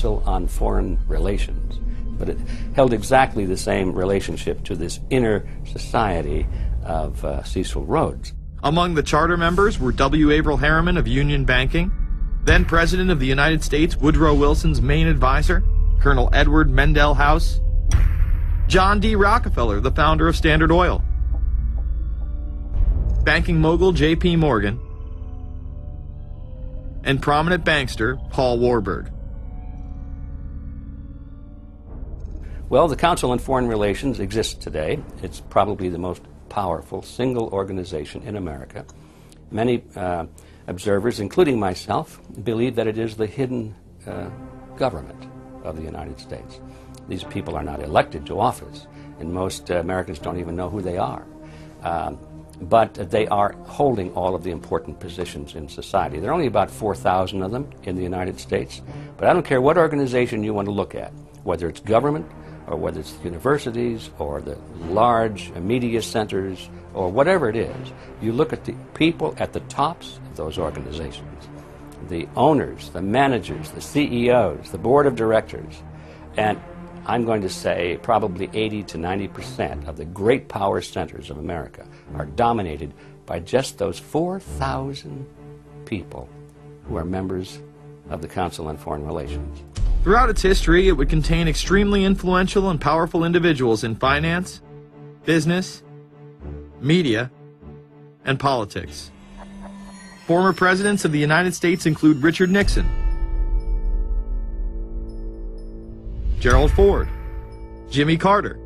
Council on Foreign Relations, but it held exactly the same relationship to this inner society of Cecil Rhodes. Among the charter members were W. Averell Harriman of Union Banking, then President of the United States Woodrow Wilson's main advisor, Colonel Edward Mendell House, John D. Rockefeller, the founder of Standard Oil, banking mogul J.P. Morgan, and prominent bankster Paul Warburg. Well, the Council on Foreign Relations exists today. It's probably the most powerful single organization in America. Many observers, including myself, believe that it is the hidden government of the United States. These people are not elected to office, and most Americans don't even know who they are. But they are holding all of the important positions in society. There are only about 4,000 of them in the United States, but I don't care what organization you want to look at, whether it's government, or whether it's universities, or the large media centers, or whatever it is. You look at the people at the tops of those organizations, the owners, the managers, the CEOs, the board of directors, and I'm going to say probably 80 to 90% of the great power centers of America are dominated by just those 4,000 people who are members of the Council on Foreign Relations. Throughout its history, it would contain extremely influential and powerful individuals in finance, business, media, and politics. Former presidents of the United States include Richard Nixon, Gerald Ford, Jimmy Carter,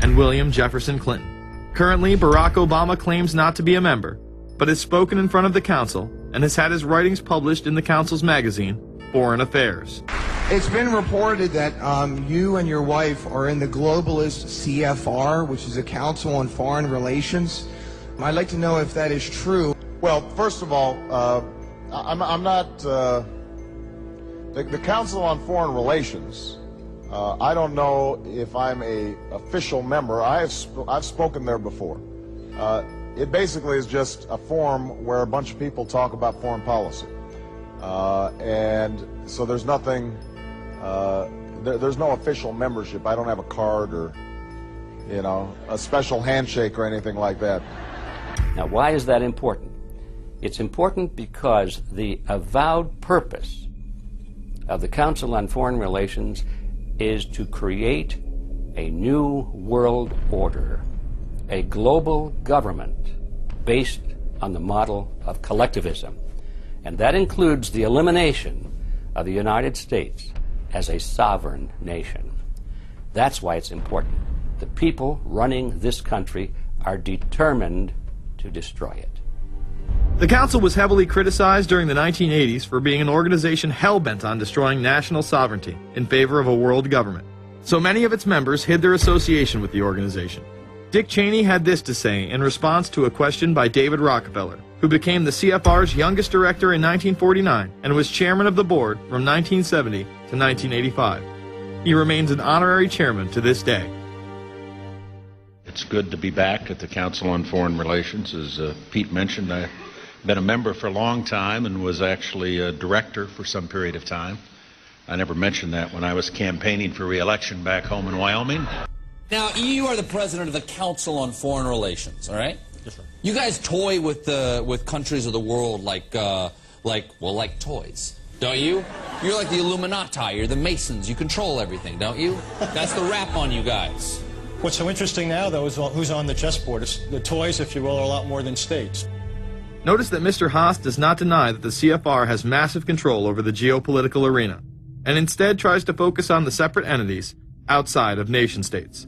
and William Jefferson Clinton. Currently, Barack Obama claims not to be a member, but has spoken in front of the Council and has had his writings published in the Council's magazine, Foreign Affairs. It's been reported that you and your wife are in the globalist CFR, which is a Council on Foreign Relations. I'd like to know if that is true. Well, first of all, I'm not the Council on Foreign Relations. I don't know if I'm a official member. I've spoken there before. It basically is just a forum where a bunch of people talk about foreign policy, and so there's nothing. There's no official membership. I don't have a card or, you know, a special handshake or anything like that. Now, why is that important? It's important because the avowed purpose of the Council on Foreign Relations is to create a new world order, a global government based on the model of collectivism. And that includes the elimination of the United States as a sovereign nation. That's why it's important. The people running this country are determined to destroy it. The Council was heavily criticized during the 1980s for being an organization hell-bent on destroying national sovereignty in favor of a world government. So many of its members hid their association with the organization. Dick Cheney had this to say in response to a question by David Rockefeller, who became the CFR's youngest director in 1949 and was chairman of the board from 1970 to 1985. He remains an honorary chairman to this day. It's good to be back at the Council on Foreign Relations. As Pete mentioned, I've been a member for a long time and was actually a director for some period of time. I never mentioned that when I was campaigning for re-election back home in Wyoming. Now, you are the president of the Council on Foreign Relations, all right? Yes, sir. You guys toy with countries of the world like toys, don't you? You're like the Illuminati, you're the Masons, you control everything, don't you? That's the rap on you guys. What's so interesting now, though, is who's on the chessboard. It's the toys, if you will, are a lot more than states. Notice that Mr. Haas does not deny that the CFR has massive control over the geopolitical arena, and instead tries to focus on the separate entities outside of nation-states.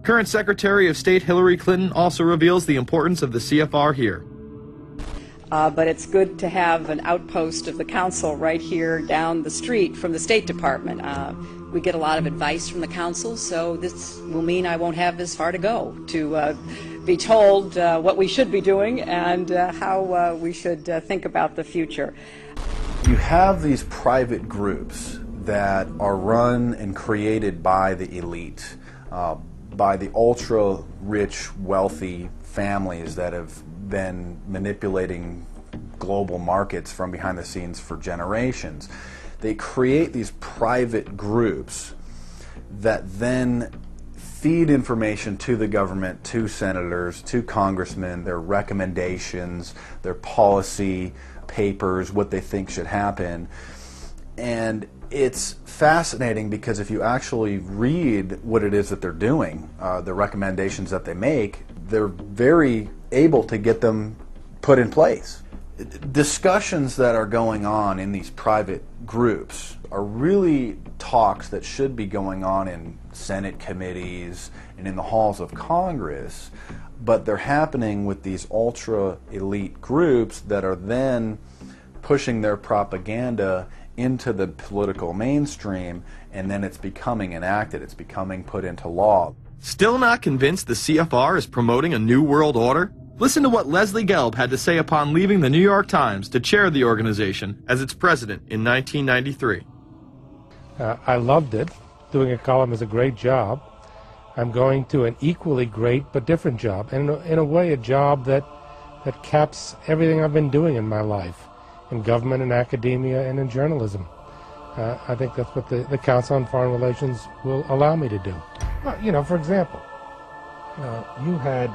Current Secretary of State Hillary Clinton also reveals the importance of the CFR here. But it's good to have an outpost of the Council right here down the street from the State Department. We get a lot of advice from the Council, so this will mean I won't have as far to go to be told what we should be doing and how we should think about the future. You have these private groups that are run and created by the elite, by the ultra-rich, wealthy families that have been manipulating global markets from behind the scenes for generations. They create these private groups that then feed information to the government, to senators, to congressmen, their recommendations, their policy papers, what they think should happen. And it's fascinating because if you actually read what it is that they're doing, the recommendations that they make, they're very able to get them put in place. Discussions that are going on in these private groups are really talks that should be going on in Senate committees and in the halls of Congress, but they're happening with these ultra-elite groups that are then pushing their propaganda into the political mainstream, and then it's becoming enacted, it's becoming put into law. Still not convinced the CFR is promoting a new world order? Listen to what Leslie Gelb had to say upon leaving the New York Times to chair the organization as its president in 1993. I loved it. Doing a column is a great job. I'm going to an equally great but different job, and in a way a job that caps everything I've been doing in my life, in government and academia and in journalism. I think that's what the Council on Foreign Relations will allow me to do. Well, you know, for example, you had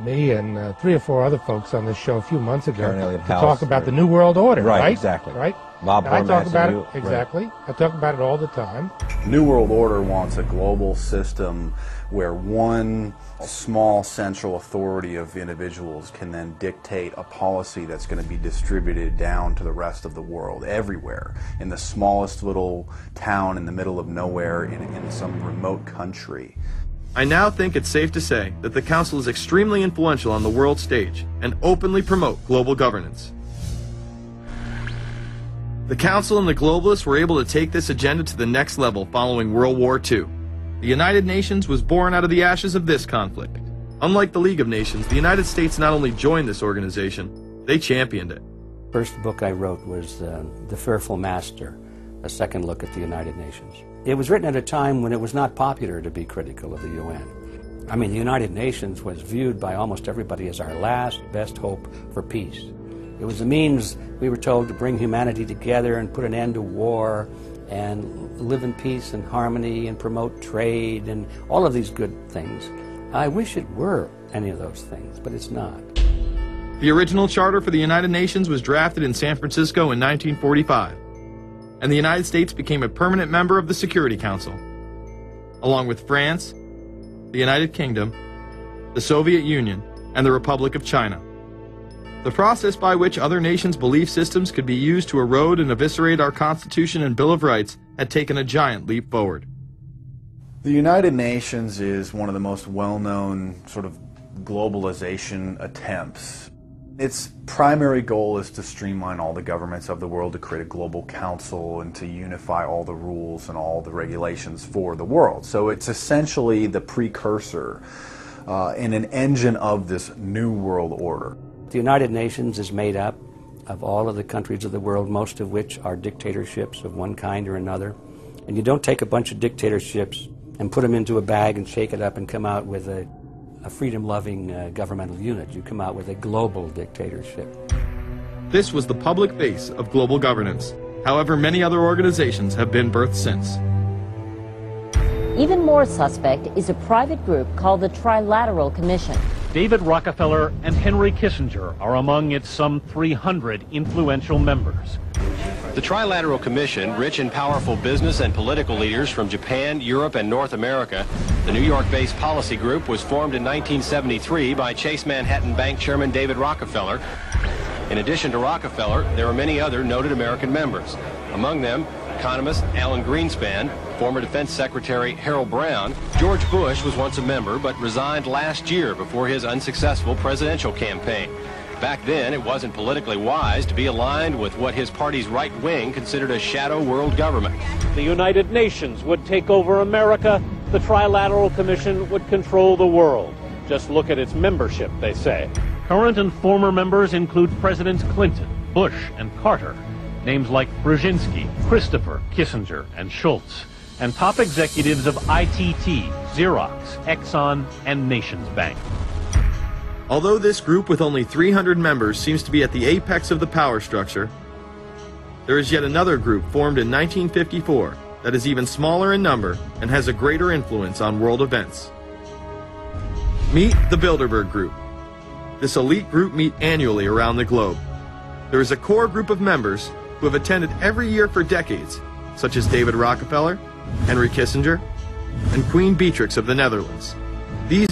me and 3 or 4 other folks on this show a few months ago to talk about the New World Order, right? Exactly. Right? Bob I talk about it, you, exactly. Right. I talk about it all the time. New World Order wants a global system where one small central authority of individuals can then dictate a policy that's going to be distributed down to the rest of the world, everywhere, in the smallest little town in the middle of nowhere in some remote country. I now think it's safe to say that the Council is extremely influential on the world stage and openly promote global governance. The Council and the globalists were able to take this agenda to the next level following World War II. The United Nations was born out of the ashes of this conflict. Unlike the League of Nations, the United States not only joined this organization, they championed it. First book I wrote was The Fearful Master, a second look at the United Nations. It was written at a time when it was not popular to be critical of the UN. I mean, the United Nations was viewed by almost everybody as our last best hope for peace. It was a means, we were told, to bring humanity together and put an end to war and live in peace and harmony and promote trade and all of these good things. I wish it were any of those things, but it's not. The original charter for the United Nations was drafted in San Francisco in 1945, and the United States became a permanent member of the Security Council, along with France, the United Kingdom, the Soviet Union, and the Republic of China. The process by which other nations' belief systems could be used to erode and eviscerate our Constitution and Bill of Rights had taken a giant leap forward. The United Nations is one of the most well-known sort of globalization attempts. Its primary goal is to streamline all the governments of the world, to create a global council and to unify all the rules and all the regulations for the world. So it's essentially the precursor and an engine of this new world order. The United Nations is made up of all of the countries of the world, most of which are dictatorships of one kind or another. And you don't take a bunch of dictatorships and put them into a bag and shake it up and come out with a freedom-loving governmental unit. You come out with a global dictatorship. This was the public face of global governance. However, many other organizations have been birthed since. Even more suspect is a private group called the Trilateral Commission. David Rockefeller and Henry Kissinger are among its some 300 influential members. The Trilateral Commission, rich and powerful business and political leaders from Japan, Europe, and North America. The New York-based policy group was formed in 1973 by Chase Manhattan Bank Chairman David Rockefeller. In addition to Rockefeller, there are many other noted American members. Among them, economist Alan Greenspan, former Defense Secretary Harold Brown. George Bush was once a member but resigned last year before his unsuccessful presidential campaign. Back then, it wasn't politically wise to be aligned with what his party's right wing considered a shadow world government. The United Nations would take over America. The Trilateral Commission would control the world. Just look at its membership, they say. Current and former members include Presidents Clinton, Bush, and Carter. Names like Brzezinski, Christopher, Kissinger, and Schultz. And top executives of ITT, Xerox, Exxon, and Nations Bank. Although this group with only 300 members seems to be at the apex of the power structure, there is yet another group formed in 1954 that is even smaller in number and has a greater influence on world events. Meet the Bilderberg Group. This elite group meet annually around the globe. There is a core group of members who have attended every year for decades, such as David Rockefeller, Henry Kissinger, and Queen Beatrix of the Netherlands. These